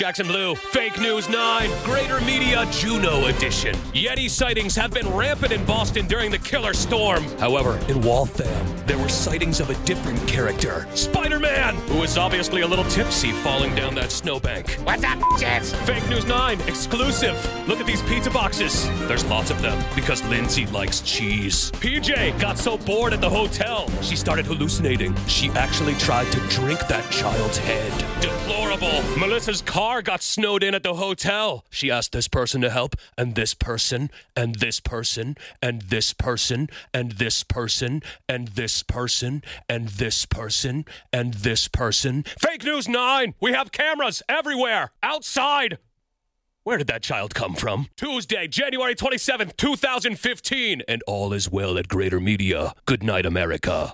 Jackson Blue, Fake News 9, Greater Media Juno Edition. Yeti sightings have been rampant in Boston during the killer storm. However, in Waltham, there were sightings of a different character, Spider-Man, who was obviously a little tipsy falling down that snowbank. What's up, bitches? Fake News 9, exclusive. Look at these pizza boxes. There's lots of them because Lindsay likes cheese. PJ got so bored at the hotel, she started hallucinating. She actually tried to drink that child's head. Deplorable. Melissa's car got snowed in at the hotel. She asked this person to help, and this person, and this person, and this person, and this person, and this person, and this person, and this person. Fake News 9, we have cameras everywhere, outside. Where did that child come from? Tuesday, January 27th, 2015, and all is well at Greater Media. Good night, America.